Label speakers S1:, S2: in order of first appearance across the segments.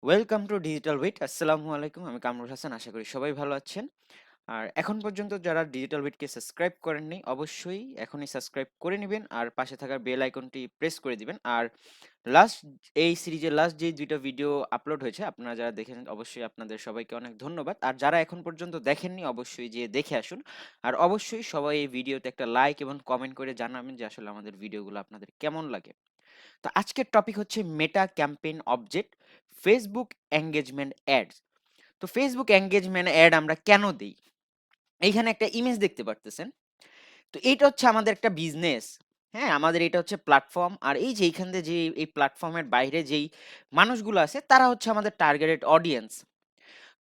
S1: Welcome to digital wheat. আসসালামু আলাইকুম। আমি কামরুল হাসান। আশা করি সবাই ভালো আছেন। আর এখন পর্যন্ত যারা ডিজিটাল উইটকে সাবস্ক্রাইব করেননি, অবশ্যই এখনই সাবস্ক্রাইব করে নিবেন আর পাশে থাকা বেল আইকনটি প্রেস করে দিবেন। আর লাস্ট এই সিরিজের লাস্ট যে ২ টা ভিডিও আপলোড হয়েছে, আপনারা যারা দেখেছেন অবশ্যই আপনাদের সবাইকে অনেক ধন্যবাদ। আর যারা এখন পর্যন্ত দেখেননি অবশ্যই যেয়ে দেখে আসুন। আর অবশ্যই সবাই এই ভিডিওতে একটা লাইক এবং কমেন্ট করে জানাবেন যে আসলে আমাদের ভিডিওগুলো আপনাদের কেমন লাগে। তো আজকের টপিক হচ্ছে meta campaign object, Facebook engagement ads. তো ফেসবুক এনগেজমেন্ট অ্যাড আমরা কেন দেই? এইখানে একটা ইমেজ দেখতে পারতেছেন। তো এইটা হচ্ছে আমাদের একটা বিজনেস। হ্যাঁ, আমাদের এটা হচ্ছে প্ল্যাটফর্ম। আর এই যে এইখান দিয়ে যে এই প্ল্যাটফর্মের বাইরে যেই মানুষগুলো আছে তারা হচ্ছে আমাদের টার্গেটেড অডিয়েন্স।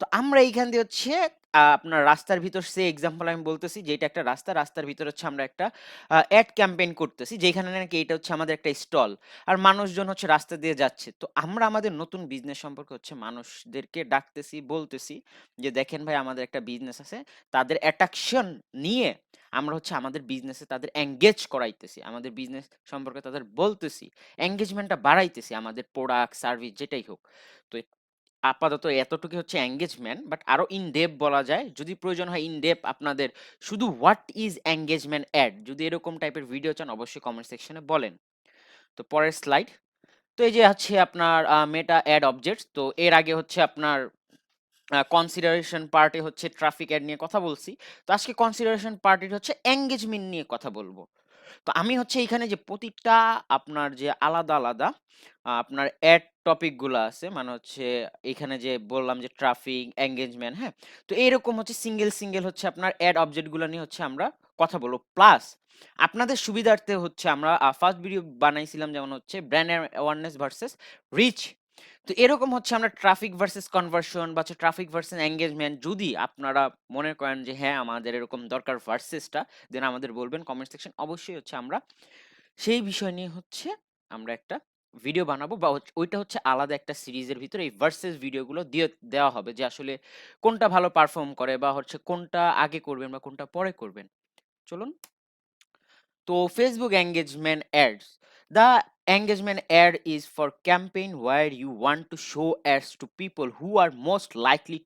S1: তো আমরা এইখান দিয়ে হচ্ছে আপনার রাস্তার ভিতর সে এক্সাম্পল আমি বলতেছি যে এটা একটা রাস্তা, রাস্তার ভিতর হচ্ছে আমরা একটা অ্যাড ক্যাম্পেইন করতেছি যেখানে নাকি এটা হচ্ছে আমাদের একটা স্টল। আর মানুষজন হচ্ছে রাস্তা দিয়ে যাচ্ছে। তো আমরা আমাদের নতুন বিজনেস সম্পর্কে হচ্ছে মানুষদেরকে ডাকতেছি, বলতেছি যে দেখেন ভাই আমাদের একটা বিজনেস আছে। তাদের অ্যাট্রাকশন নিয়ে আমরা হচ্ছে আমাদের বিজনেসে তাদের এনগেজ করাইতেছি। আমাদের বিজনেস সম্পর্কে তাদের বলতেছি। এনগেজমেন্টটা বাড়াইতেছি আমাদের প্রোডাক্ট, সার্ভিস যেটাই হোক। তো আপাতত এতটুকু হচ্ছে এনগেজমেন্ট, বাট আরো ইন ডেপথ বলা যায়। যদি প্রয়োজন হয় ইন ডেপথ আপনাদের শুধু হোয়াট ইজ এনগেজমেন্ট অ্যাড, যদি এরকম টাইপের ভিডিও চান অবশ্যই কমেন্ট সেকশনে বলেন। তো পরের স্লাইড। তো এই যে হচ্ছে আপনার মেটা অ্যাড অবজেক্টস। তো এর আগে হচ্ছে আপনার কনসিডারেশন পার্টে হচ্ছে ট্রাফিক অ্যাড নিয়ে কথা বলছি। তো আজকে কনসিডারেশন পার্টি হচ্ছে এঙ্গেজমেন্ট নিয়ে কথা বলবো। তো আমি হচ্ছে এখানে যে প্রতিটা আপনার যে আলাদা আলাদা আপনার অ্যাড টপিক গুলো আছে, মানে হচ্ছে এখানে যে বললাম যে ট্রাফিক এঙ্গেজমেন্ট, হ্যাঁ, তো এইরকম হচ্ছে সিঙ্গেল সিঙ্গেল হচ্ছে আপনার অ্যাড অবজেক্ট গুলো নিয়ে হচ্ছে আমরা কথা বলবো। প্লাস আপনাদের সুবিধার্থে হচ্ছে আমরা ফার্স্ট ভিডিও বানাইছিলাম যেমন হচ্ছে ব্র্যান্ড অ্যাওয়ারনেস ভার্সেস রিচ। তো এরকম হচ্ছে আমরা ট্রাফিক ভার্সেস কনভার্সন বা হচ্ছে ট্রাফিক ভার্সেস এঙ্গেজমেন্ট, যদি আপনারা মনে করেন যে হ্যাঁ আমাদের এরকম দরকার ভার্সেসটা, দেন আমাদের বলবেন কমেন্ট সেকশন। অবশ্যই হচ্ছে আমরা সেই বিষয় নিয়ে হচ্ছে আমরা একটা ভিডিও বানাবো, বা ওইটা হচ্ছে আলাদা একটা সিরিজের ভিতরে এই ভার্সেস ভিডিওগুলো দিয়ে দেওয়া হবে যে আসলে কোনটা ভালো পারফর্ম করে বা হচ্ছে কোনটা আগে করবেন বা কোনটা পরে করবেন। চলুন। তো Facebook engagement ads. The engagement ad is for campaign where you want to show ads to people who are most likely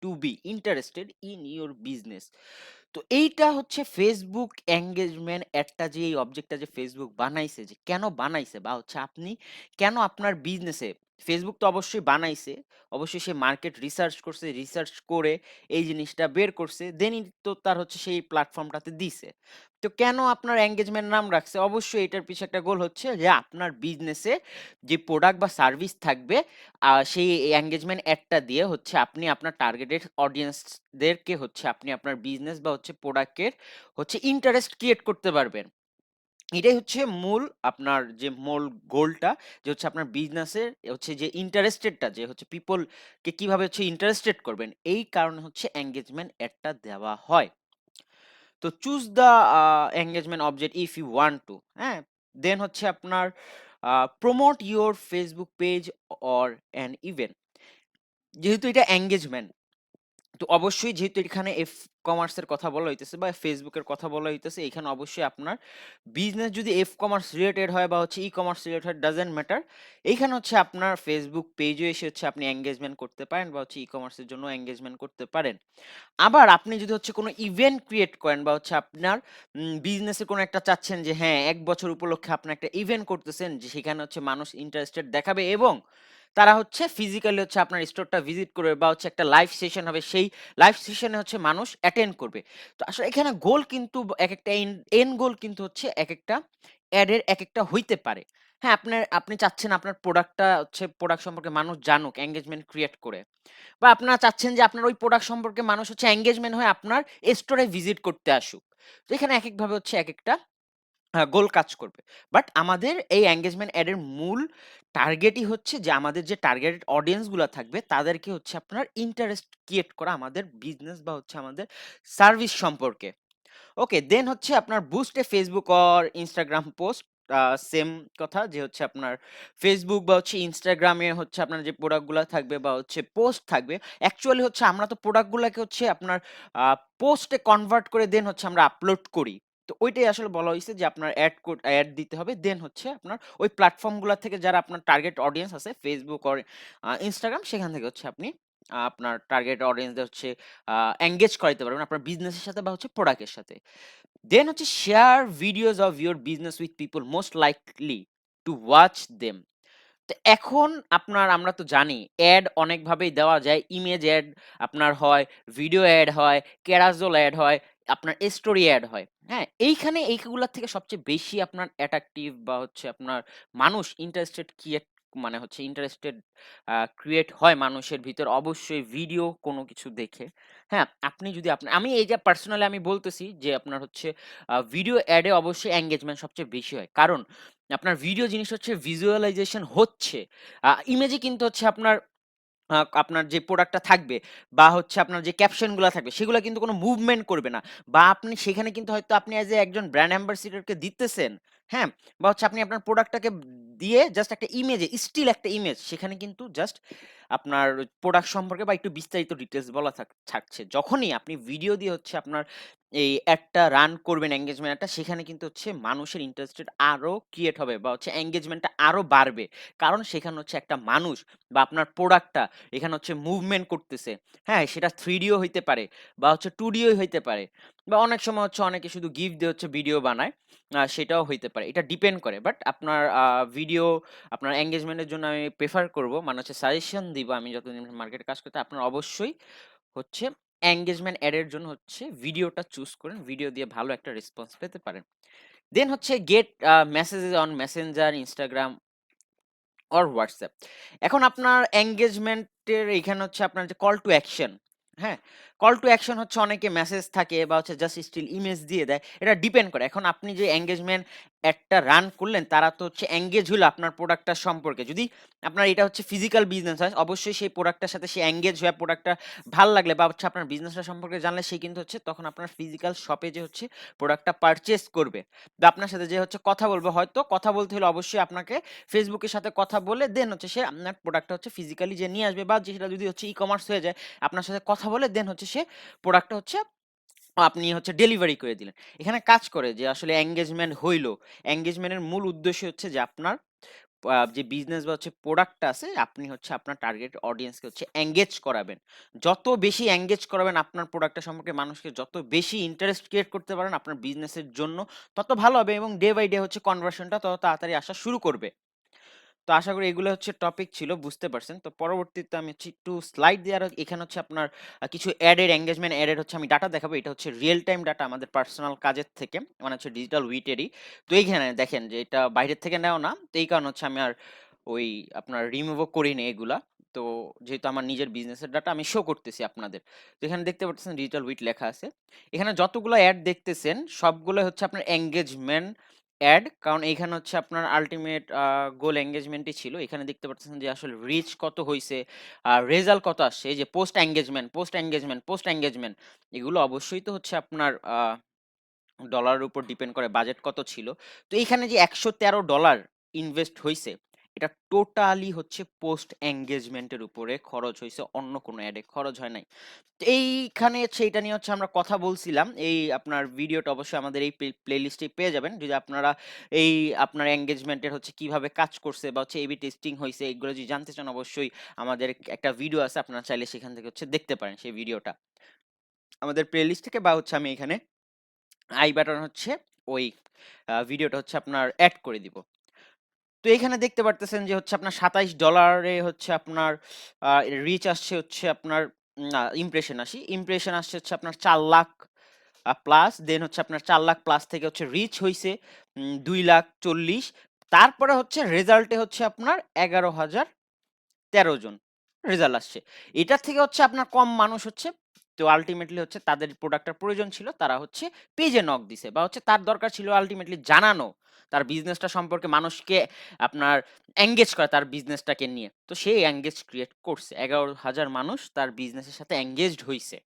S1: to be interested in your business. তো এইটা হচ্ছে ফেসবুক এঙ্গেজমেন্ট একটা, যে এই অবজেক্টটা যে ফেসবুক বানাইছে, যে কেন বানাইছে বা হচ্ছে আপনি কেন আপনার বিজনেসে, ফেসবুক তো অবশ্যই বানাইছে, অবশ্যই সে মার্কেট রিসার্চ করছে, রিসার্চ করে এই জিনিসটা বের করছে, দেনই তো তার হচ্ছে সেই প্ল্যাটফর্মটাতে দিছে। তো কেন আপনার এঙ্গেজমেন্ট নাম রাখছে? অবশ্যই এটার পিছে একটা গোল হচ্ছে যে আপনার বিজনেসে যে প্রোডাক্ট বা সার্ভিস থাকবে, সেই এঙ্গেজমেন্ট অ্যাডটা দিয়ে হচ্ছে আপনি আপনার টার্গেটেড অডিয়েন্সদেরকে হচ্ছে আপনি আপনার বিজনেস বা হচ্ছে প্রোডাক্টের হচ্ছে ইন্টারেস্ট ক্রিয়েট করতে পারবেন। এটাই হচ্ছে মূল আপনার যে মূল গোলটা, যে হচ্ছে আপনার বিজনেসের হচ্ছে যে ইন্টারেস্টেডটা, যে হচ্ছে পিপল কে কিভাবে হচ্ছে ইন্টারেস্টেড করবেন, এই কারণে হচ্ছে এঙ্গেজমেন্ট অ্যাডটা দেওয়া হয়। তো choose the engagement object if you want to, হ্যাঁ, দেন হচ্ছে আপনার promote your Facebook page or an event. যেহেতু এটা এঙ্গেজমেন্ট, তো অবশ্যই যেহেতু এখানে কমার্স এর কথা বলা হইতেছে বা ফেসবুকের কথা বলা হইতেছে, এখানে অবশ্যই আপনার বিজনেস যদি কমার্স রিলেটেড হয় বা হচ্ছে কমার্স রিলেটেড হয়, ডাজেন্ট ম্যাটার। এইখানে হচ্ছে আপনার ফেসবুক পেজে এসে হচ্ছে আপনি এঙ্গেজমেন্ট করতে পারেন বা হচ্ছে কমার্সের জন্য এঙ্গেজমেন্ট করতে পারেন। আবার আপনি যদি হচ্ছে কোনো ইভেন্ট ক্রিয়েট করেন বা হচ্ছে আপনার বিজনেসে কোনো একটা চাচ্ছেন যে হ্যাঁ ১ বছর উপলক্ষে আপনি একটা ইভেন্ট করতেছেন, যে সেখানে হচ্ছে মানুষ ইন্টারেস্টেড দেখাবে এবং তারা হচ্ছে ফিজিক্যালি হচ্ছে আপনার স্টোরটা ভিজিট করবে বা হচ্ছে একটা লাইভ সেশন হবে, সেই লাইভ সেশনে হচ্ছে মানুষ অ্যাটেন্ড করবে। তো আসলে এখানে গোল কিন্তু একেকটা এন্ড গোল কিন্তু হচ্ছে একেকটা অ্যাডের একেকটা হইতে পারে। হ্যাঁ, আপনি চাচ্ছেন আপনার প্রোডাক্টটা হচ্ছে প্রোডাক্ট সম্পর্কে মানুষ জানুক, এনগেজমেন্ট ক্রিয়েট করে। বা আপনারা চাচ্ছেন যে আপনার ওই প্রোডাক্ট সম্পর্কে মানুষ হচ্ছে এনগেজমেন্ট হয়ে আপনার স্টোরে ভিজিট করতে আসুক। তো এখানে একেকভাবে হচ্ছে একেকটা গোল কাজ করবে। বাট আমাদের এই এনগেজমেন্ট অ্যাড এর মূল টার্গেটই হচ্ছে যে আমাদের যে টার্গেটেড অডিয়েন্স গুলা থাকবে তাদেরকে হচ্ছে আপনার ইন্টারেস্ট ক্রিয়েট করা আমাদের বিজনেস বা হচ্ছে আমাদের সার্ভিস সম্পর্কে। ওকে, দেন হচ্ছে আপনার boost A Facebook or Instagram post. Same কথা, যে হচ্ছে আপনার ফেসবুক বা হচ্ছে ইনস্টাগ্রামে হচ্ছে আপনার যে প্রোডাক্ট গুলা থাকবে বা হচ্ছে পোস্ট থাকবে, অ্যাকচুয়ালি হচ্ছে আমরা তো প্রোডাক্ট গুলাকে হচ্ছে আপনার পোস্টে কনভার্ট করে দেন হচ্ছে আমরা আপলোড করি। তো ওইটাই আসলে বলা হইছে যে আপনার অ্যাড দিতে হবে। দেন হচ্ছে আপনার ওই প্ল্যাটফর্ম গুলা থেকে যারা আপনার টার্গেট অডিয়েন্স আছে Facebook অর Instagram, সেখান থেকে হচ্ছে আপনি আপনার টার্গেট অডিয়েন্সদের হচ্ছে এনগেজ করাইতে পারবেন আপনার বিজনেসের সাথে বা হচ্ছে প্রোডাক্টের সাথে। দেন হচ্ছে share videos of your business with people most likely to watch them. তো এখন আমরা তো জানি অ্যাড অনেকভাবেই দেওয়া যায়। ইমেজ অ্যাড আপনার হয়, ভিডিও অ্যাড হয়, ক্যারাজল অ্যাড হয়, আপনার স্টোরি অ্যাড হয়। হ্যাঁ? এইখানে এইগুলার থেকে সবচেয়ে বেশি আপনার অ্যাট্রাকটিভ বা হচ্ছে আপনার মানুষ ইন্টারেস্টেড মানে হচ্ছে ইন্টারেস্টেড ক্রিয়েট হয় মানুষের ভিতর অবশ্যই ভিডিও কোনো কিছু দেখে। হ্যাঁ? আপনি যদি আমি এই যে পার্সোনালি আমি বলতেছি যে আপনার হচ্ছে ভিডিও অ্যাডে অবশ্যই এনগেজমেন্ট সবচেয়ে বেশি হয়। কারণ আপনার ভিডিও জিনিস হচ্ছে ভিজুয়ালাইজেশন হচ্ছে। ইমেজে কিন্তু হচ্ছে আপনার যে প্রোডাক্টটা থাকবে বা হচ্ছে আপনার যে ক্যাপশন গুলা থাকবে সেগুলা কিন্তু কোনো মুভমেন্ট করবে না। বা আপনি সেখানে কিন্তু হয়তো আপনি এজ এ একজন ব্র্যান্ড অ্যাম্বাসেডর কে দিতেছেন, হ্যাঁ? বা হচ্ছে আপনি আপনার প্রোডাক্টটাকে দিয়ে জাস্ট একটা ইমেজে স্টিল একটা ইমেজ সেখানে কিন্তু জাস্ট আপনার প্রোডাক্ট সম্পর্কে বা একটু বিস্তারিত ডিটেইলস বলা থাকছে। যখনই আপনি ভিডিও দিয়ে হচ্ছে আপনার এই অ্যাডটা রান করবেন এনগেজমেন্ট অ্যাডটা, সেখানে কিন্তু হচ্ছে মানুষের ইন্টারেস্টেড আরো ক্রিয়েট হবে বা হচ্ছে এনগেজমেন্টটা আরো বাড়বে। কারণ সেখানে হচ্ছে একটা মানুষ বা আপনার প্রোডাক্টটা এখানে হচ্ছে মুভমেন্ট করতেছে। হ্যাঁ? সেটা 3D ও হইতে পারে বা হচ্ছে 2D ও হইতে পারে। বা অনেক সময় হচ্ছে অনেকে শুধু গিফট দিয়ে হচ্ছে ভিডিও বানায়। সেটাও হইতে পারে। এটা ডিপেন্ড করে। বাট আপনার ভিডিও আপনার এনগেজমেন্ট এর জন্য আমি প্রেফার করব। মানে হচ্ছে সাজেশন দিব আমি যতদিন মার্কেটে কাজ করতে। আপনার অবশ্যই হচ্ছে এনগেজমেন্ট এড এর জন্য হচ্ছে ভিডিওটা চুজ করেন। ভিডিও দিয়ে ভালো একটা রেসপন্স পেতে পারেন। দেন হচ্ছে get messages on Messenger, Instagram or WhatsApp. এখন আপনার এনগেজমেন্টের এইখানে হচ্ছে আপনার যে কল টু অ্যাকশন, হ্যাঁ? কল টু অ্যাকশন হচ্ছে অনেকে মেসেজ থাকে বা হচ্ছে জাস্ট স্টিল ইমেজ দিয়ে দেয়। এটা ডিপেন্ড করে। এখন আপনি যে এনগেজমেন্ট একটা রান করলেন তারা তো হচ্ছে এনগেজ হইলো আপনার প্রোডাক্টটার সম্পর্কে। যদি আপনার এটা হচ্ছে ফিজিক্যাল বিজনেস হয় অবশ্যই সেই প্রোডাক্টটার সাথে সে এনগেজ হয়ে প্রোডাক্টটা ভাল লাগলে বা হচ্ছে আপনার বিজনেসটা সম্পর্কে জানলে সে কিন্তু হচ্ছে তখন আপনার ফিজিক্যাল শপে যে হচ্ছে প্রোডাক্টটা পারচেজ করবে। বা আপনার সাথে যে হচ্ছে কথা বলবে, হয়তো কথা বলতে হলে অবশ্যই আপনাকে ফেসবুকের সাথে কথা বলে দেন হচ্ছে সে আপনার প্রোডাক্টটা হচ্ছে ফিজিক্যালি যে নিয়ে আসবে বা যেটা যদি হচ্ছে ই-কমার্স হয়ে যায় আপনার সাথে কথা বলে দেন হচ্ছে সে প্রোডাক্টটা হচ্ছে আপনি হচ্ছে ডেলিভারি করে দিলেন। এখানে কাজ করে যে আসলে এনগেজমেন্ট হইলো। এনগেজমেন্টের মূল উদ্দেশ্য হচ্ছে যে আপনার যে বিজনেস বা হচ্ছে প্রোডাক্টটা আছে আপনি হচ্ছে আপনার টার্গেট অডিয়েন্সকে হচ্ছে এনগেজ করাবেন। যত বেশি এনগেজ করাবেন আপনার প্রোডাক্টটা সম্পর্কে মানুষকে যত বেশি ইন্টারেস্ট ক্রিয়েট করতে পারেন আপনার বিজনেসের জন্য তত ভালো হবে এবং ডে বাই ডে হচ্ছে কনভার্সনটা তত তাড়াতাড়ি আসা শুরু করবে। তো আশা করি এগুলো হচ্ছে টপিক ছিল, বুঝতে পারছেন। তো পরবর্তীতে আমি হচ্ছে একটু স্লাইড দিয়ে আর এখানে হচ্ছে আপনার কিছু অ্যাডের এঙ্গেজমেন্ট অ্যাডের হচ্ছে আমি ডাটা দেখাবো। এটা হচ্ছে রিয়েল টাইম ডাটা আমাদের পার্সোনাল কাজের থেকে, মানে হচ্ছে ডিজিটাল উইটেরই। তো এইখানে দেখেন যে এটা বাইরের থেকে নেওয়া না। তো এই কারণে হচ্ছে আমি আর ওই আপনার রিমুভও করিনি এগুলা। তো যেহেতু আমার নিজের বিজনেসের ডাটা আমি শো করতেছি আপনাদের। তো এখানে দেখতে পাচ্ছেন ডিজিটাল উইট লেখা আছে। এখানে যতগুলো অ্যাড দেখতেছেন সবগুলো হচ্ছে আপনার এঙ্গেজমেন্ট অ্যাড, কারণ এইখানে হচ্ছে আপনার আল্টিমেট গোল এঙ্গেজমেন্টই ছিল। এখানে দেখতে পাচ্ছেন যে আসলে রিচ কত হইছে, রেজাল্ট কত আসছে। এই যে post engagement, post engagement, post engagement, এগুলো অবশ্যই তো হচ্ছে আপনার ডলারের উপর ডিপেন্ড করে বাজেট কত ছিল। তো এইখানে যে $113 ইনভেস্ট হইছে এটা টোটালি হচ্ছে পোস্ট এঙ্গেজমেন্টের উপরে খরচ হইছে, অন্য কোনো অ্যাডে খরচ হয় নাই। তো এইখানে হচ্ছে এটা নিয়ে হচ্ছে আমরা কথা বলছিলাম। এই আপনার ভিডিওটা অবশ্যই আমাদের এই প্লেলিস্টে পেয়ে যাবেন। যদি আপনারা এই আপনার এনগেজমেন্টের হচ্ছে কিভাবে কাজ করছে বা হচ্ছে এবি টেস্টিং হইছে এগুলো যদি জানতে চান অবশ্যই আমাদের একটা ভিডিও আছে, আপনারা চাইলে সেখান থেকে হচ্ছে দেখতে পারেন সেই ভিডিওটা আমাদের প্লেলিস্ট থেকে, বা হচ্ছে আমি এখানে আই বাটন হচ্ছে ওই ভিডিওটা হচ্ছে আপনার অ্যাড করে দিব। তো এখানে দেখতে পারতেছেন যে হচ্ছে আপনার $27 হচ্ছে আপনার রিচ আসছে হচ্ছে আপনার না ইমপ্রেশন আসি। ইমপ্রেশন আসছে হচ্ছে আপনার 4 লাখ প্লাস। দেন হচ্ছে আপনার 4 লাখ প্লাস থেকে হচ্ছে রিচ হইছে 2,40,000। তারপরে হচ্ছে রেজাল্টে হচ্ছে আপনার 11,013 জন রেজাল্ট আসছে। এটার থেকে হচ্ছে আপনার কম মানুষ হচ্ছে, তো আল্টিমেটলি হচ্ছে তাদের প্রোডাক্টটার প্রয়োজন ছিল, তারা হচ্ছে পেজে নক দিছে বা হচ্ছে তার দরকার ছিল আল্টিমেটলি জানানো তার বিজনেসটা সম্পর্কে মানুষকে আপনার এঙ্গেজ করা তার বিজনেসটাকে নিয়ে। তো সেই এঙ্গেজ ক্রিয়েট করছে। 11,000 মানুষ তার বিজনেসের সাথে এঙ্গেজড হইছে।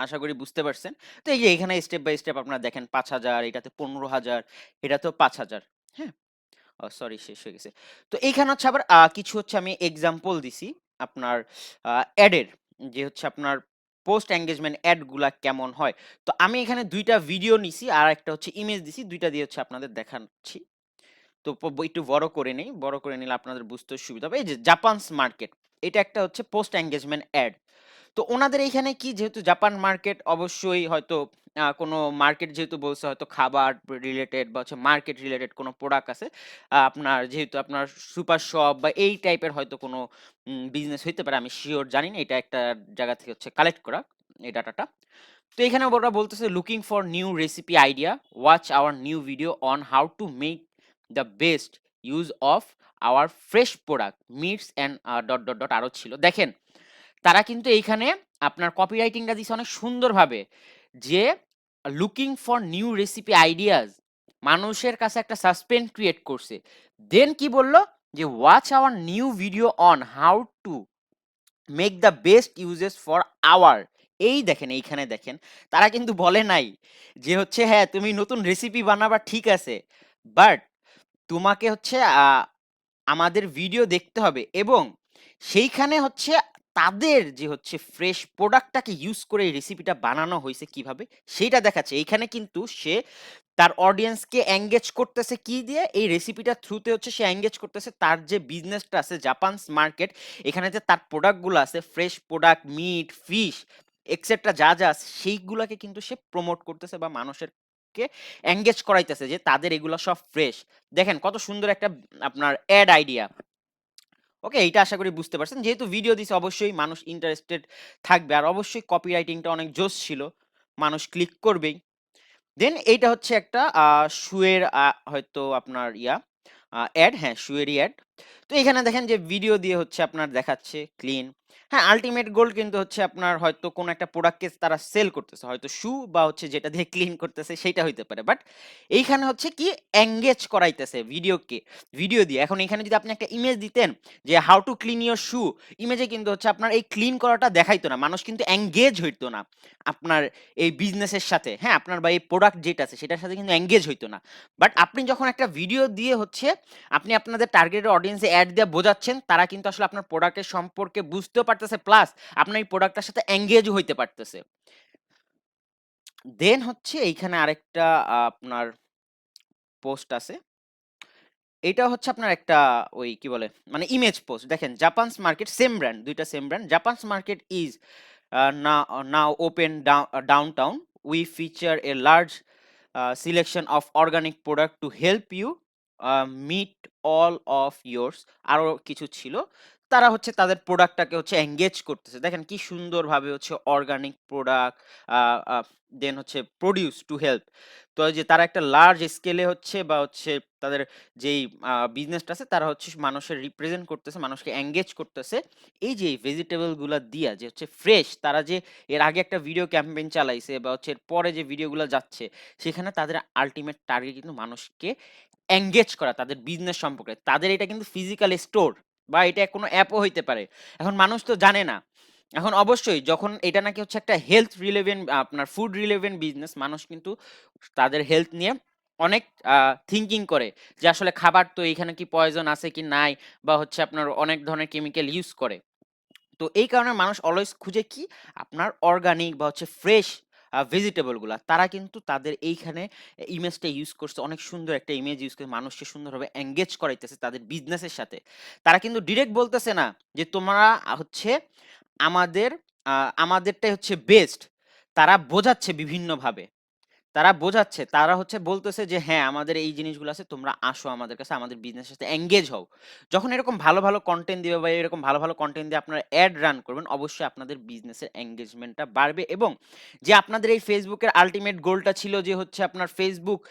S1: আশা করি বুঝতে পারছেন। তো এই যে এখানে স্টেপ বাই স্টেপ আপনারা দেখেন 5,000, এটাতে 15,000, এটাতেও 5,000। হ্যাঁ? সরি শেষ হয়ে গেছে। তো এইখানে হচ্ছে আবার কিছু হচ্ছে আমি এক্সাম্পল দিছি আপনার অ্যাডের, যে হচ্ছে আপনার পোস্ট এঙ্গেজমেন্ট অ্যাড গুলা কেমন হয়। তো আমি এখানে ২ টা ভিডিও নিছি আর একটা হচ্ছে ইমেজ দিছি। ২ টা দিয়ে হচ্ছে আপনাদের দেখাচ্ছি। তো একটু বড় করে নেই। বড় করে নিলে আপনাদের বুঝতে সুবিধা হবে। এই যে জাপানস মার্কেট। এটা একটা হচ্ছে পোস্ট এঙ্গেজমেন্ট অ্যাড। তো ওনাদের এইখানে কি যেহেতু জাপান মার্কেট অবশ্যই হয়তো কোনো মার্কেট যেহেতু বলছে হয়তো খাবার রিলেটেড বা হচ্ছে মার্কেট রিলেটেড কোনো প্রোডাক্ট আছে। আপনার যেহেতু আপনার সুপার শপ বা এই টাইপের হয়তো কোনো বিজনেস হইতে পারে। আমি সিওর জানি না। এটা একটা জায়গা থেকে হচ্ছে কালেক্ট করা এই ডাটাটা। তো এখানে ওরা বলতেছে looking for new recipe idea watch our new video on how to make the best use of our fresh product meets and dot dot dot আরও ছিল দেখেন তারা কিন্তু এইখানে আপনার কপিরাইটিংটা দিছে অনেক সুন্দরভাবে যে looking for new recipe ideas মানুষের কাছে একটা সাসপেন্স ক্রিয়েট করছে দেন কি বললো যে watch our new video on how to make the best uses for our এই দেখেন এইখানে দেখেন তারা কিন্তু বলে নাই যে হচ্ছে হ্যাঁ তুমি নতুন রেসিপি বানাবা ঠিক আছে বাট তোমাকে হচ্ছে আমাদের ভিডিও দেখতে হবে এবং সেইখানে হচ্ছে তাদের যে হচ্ছে ফ্রেশ প্রোডাক্টটাকে ইউজ করে এই রেসিপিটা বানানো হয়েছে কিভাবে সেইটা দেখাচ্ছে এইখানে কিন্তু সে তার অডিয়েন্সকে এঙ্গেজ করতেছে কি দিয়ে এই রেসিপিটার থ্রুতে হচ্ছে সে এঙ্গেজ করতেছে তার যে বিজনেসটা আছে জাপানস মার্কেট এখানে যে তার প্রোডাক্টগুলো আছে fresh product meet fish etcetera যা যা আছে সেইগুলাকে কিন্তু সে প্রমোট করতেছে বা মানুষের কে এঙ্গেজ করাইতেছে যে তাদের এগুলো সব ফ্রেশ দেখেন কত সুন্দর একটা আপনার অ্যাড আইডিয়া ওকে এইটা আশা করি বুঝতে পারছেন যেহেতু ভিডিও দিছে অবশ্যই মানুষ ইন্টারেস্টেড থাকবে আর অবশ্যই কপিরাইটিংটা অনেক জোস ছিল মানুষ ক্লিক করবেই দেন এইটা হচ্ছে একটা শুয়ের হয়তো আপনার অ্যাড হ্যাঁ শুয়েরই অ্যাড তো এখানে দেখেন যে ভিডিও দিয়ে হচ্ছে আপনার দেখাচ্ছে ক্লিন হ্যাঁ আলটিমেট গোল কিন্তু হচ্ছে আপনার হয়তো কোনো একটা প্রোডাক্টকে তারা সেল করতেছে হয়তো শু বা হচ্ছে যেটা দিয়ে ক্লিন করতেছে সেটা হইতে পারে বাট এইখানে হচ্ছে কি এঙ্গেজ করাইতেছে ভিডিও দিয়ে এখন এখানে যদি আপনি একটা ইমেজ দিতেন যে হাউ টু ক্লিন ইউর শু ইমেজে কিন্তু হচ্ছে আপনার এই ক্লিন করাটা দেখাইতো না মানুষ কিন্তু এঙ্গেজ হইতো না আপনার এই বিজনেসের সাথে হ্যাঁ আপনার বা এই প্রোডাক্ট যেটা আছে সেটার সাথে কিন্তু এঙ্গেজ হইতো না বাট আপনি যখন একটা ভিডিও দিয়ে হচ্ছে আপনি আপনাদের টার্গেটেড অডিয়েন্সে অ্যাড দিয়ে বোঝাচ্ছেন তারা কিন্তু আসলে আপনার প্রোডাক্টের সম্পর্কে বুঝতেও পারতেছে প্লাস আপনার এই প্রোডাক্টের সাথে এঙ্গেজও হইতে পারতেছে দেন হচ্ছে এইখানে আরেকটা আপনার পোস্ট আছে এটা হচ্ছে আপনার একটা ওই কি বলে মানে ইমেজ পোস্ট দেখেন জাপানস মার্কেট সেম ব্র্যান্ড দুইটা same brand জাপানস market is now open downtown we feature a large selection of organic product to help you meet all of yours আরো কিছু ছিল তারা হচ্ছে তাদের প্রোডাক্টটাকে হচ্ছে এঙ্গেজ করতেছে দেখেন কি সুন্দরভাবে হচ্ছে অর্গানিক প্রোডাক্ট দেন হচ্ছে প্রডিউস টু হেল্প তো এই যে তারা একটা লার্জ স্কেলে হচ্ছে বা হচ্ছে তাদের যেই বিজনেসটা আছে তারা হচ্ছে মানুষের রিপ্রেজেন্ট করতেছে মানুষকে এঙ্গেজ করতেছে এই যে ভেজিটেবল গুলা দিয়া যে হচ্ছে ফ্রেশ তারা যে এর আগে একটা ভিডিও ক্যাম্পেইন চালাইছে বা হচ্ছে এর পরে যে ভিডিওগুলো যাচ্ছে সেখানে তাদের আলটিমেট টার্গেট কিন্তু মানুষকে এঙ্গেজ করা তাদের বিজনেস সম্পর্কে তাদের এটা কিন্তু ফিজিক্যাল স্টোর বা এটা কোনো অ্যাপও হইতে পারে এখন মানুষ তো জানে না এখন অবশ্যই যখন এটা নাকি হচ্ছে একটা হেলথ রিলেভেন্ট আপনার ফুড রিলেভেন্ট বিজনেস মানুষ কিন্তু তাদের হেলথ নিয়ে অনেক থিঙ্কিং করে যে আসলে খাবার তো এখানে কি পয়জন আছে কি নাই বা হচ্ছে আপনার অনেক ধরনের কেমিক্যাল ইউজ করে তো এই কারণে মানুষ অলওয়েজ খুঁজে কি আপনার অর্গানিক বা হচ্ছে ফ্রেশ ভেজিটেবল গুলা তারা কিন্তু তাদের এইখানে ইমেজটা ইউজ করছে অনেক সুন্দর একটা ইমেজ ইউজ করে মানুষকে সুন্দরভাবে এঙ্গেজ করাইতেছে তাদের বিজনেসের সাথে তারা কিন্তু ডিরেক্ট বলতেছে না যে তোমরা হচ্ছে আমাদের আমাদেরটাই হচ্ছে বেস্ট তারা বোঝাচ্ছে বিভিন্নভাবে তারা বোঝাচ্ছে, তারা হচ্ছে বলতেছে যে হ্যাঁ, আমাদের এই জিনিসগুলো আছে তোমরা আসো আমাদের কাছে আমাদের বিজনেসের সাথে এঙ্গেজ হও। যখন এরকম ভালো, ভালো কনটেন্ট দিবে বা এরকম ভালো, ভালো কনটেন্ট দিয়ে আপনারা এড রান করবেন অবশ্যই আপনাদের বিজনেসের এনগেজমেন্টটা বাড়বে এবং যে আপনাদের এই Facebook এর আল্টিমেট গোলটা ছিল যে হচ্ছে আপনার Facebook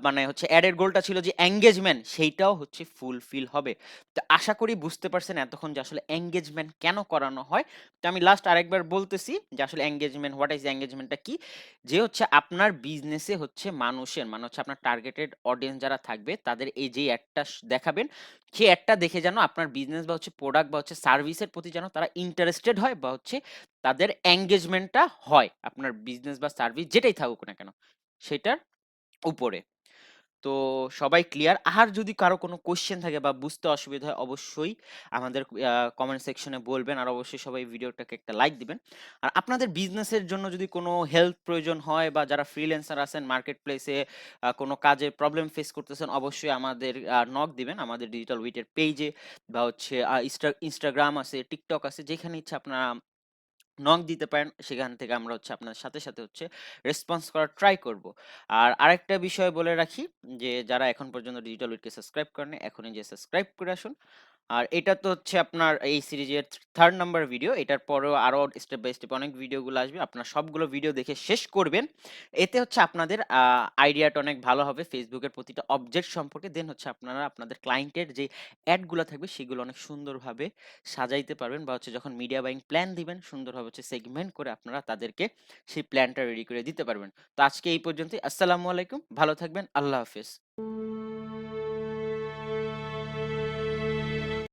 S1: মানে হচ্ছে এডের গোলটা ছিল যে এনগেজমেন্ট সেইটাও হচ্ছে ফুলফিল হবে। তো আশা করি বুঝতে পারছেন এতক্ষণ যে আসলে এনগেজমেন্ট কেন করানো হয়। তো আমি লাস্ট আরেকবার বলতেছি যে আসলে এনগেজমেন্ট হোয়াট ইজ এনগেজমেন্টটা কি? যে হচ্ছে আপনার বিজনেসে হচ্ছে মানুষের মানে হচ্ছে আপনার টার্গেটেড অডিয়েন্স যারা থাকবে তাদের এই যে অ্যাডটা দেখাবেন সেই অ্যাডটা দেখে যেন আপনার বিজনেস বা হচ্ছে প্রোডাক্ট বা হচ্ছে সার্ভিসের প্রতি যেন তারা ইন্টারেস্টেড হয় বা হচ্ছে তাদের এঙ্গেজমেন্টটা হয় আপনার বিজনেস বা সার্ভিস যেটাই থাকুক না কেন সেটার উপরে তো সবাই ক্লিয়ার? আর যদি কারো কোনো কোয়েশ্চেন থাকে বা বুঝতে অসুবিধা হয় অবশ্যই আমাদের কমেন্ট সেকশনে বলবেন। আর অবশ্যই সবাই ভিডিওটাকে একটা লাইক দিবেন। আর আপনাদের বিজনেসের জন্য যদি কোনো হেল্প প্রয়োজন হয় বা যারা ফ্রিল্যান্সার আছেন মার্কেট প্লেসে কোনো কাজে প্রবলেম ফেস করতেছেন অবশ্যই আমাদের নক দিবেন আমাদের ডিজিটাল উইটের পেজে বা হচ্ছে ইনস্টাগ্রাম আছে, টিকটক আছে, যেখানে ইচ্ছা আপনারা নক দিতে পারেন। সেখান থেকে আমরা হচ্ছে আপনার সাথে সাথে হচ্ছে রেসপন্স করার ট্রাই করব। আর আরেকটা বিষয় বলে রাখি যে যারা এখন পর্যন্ত ডিজিটাল উইটকে সাবস্ক্রাইব করেনি এখনই যে সাবস্ক্রাইব করে আসুন। আর এটা তো হচ্ছে আপনার এই সিরিজের থার্ড নাম্বার ভিডিও। এটার পরেও আরো স্টেপ বাই স্টেপ অনেক ভিডিওগুলো আসবে। আপনারা সবগুলো ভিডিও দেখে শেষ করবেন। এতে হচ্ছে আপনাদের আইডিয়াটা অনেক ভালো হবে ফেসবুকের প্রতিটা অবজেক্ট সম্পর্কে। দেন হচ্ছে আপনারা আপনাদের ক্লায়েন্টের যে অ্যাডগুলো থাকবে সেগুলো অনেক সুন্দরভাবে সাজাইতে পারবেন বা হচ্ছে যখন মিডিয়া বাইং প্ল্যান দিবেন সুন্দরভাবে হচ্ছে সেগমেন্ট করে আপনারা তাদেরকে সেই প্ল্যানটা রেডি করে দিতে পারবেন। তো আজকে এই পর্যন্তই। আসসালামু আলাইকুম। ভালো থাকবেন। আল্লাহ হাফেজ।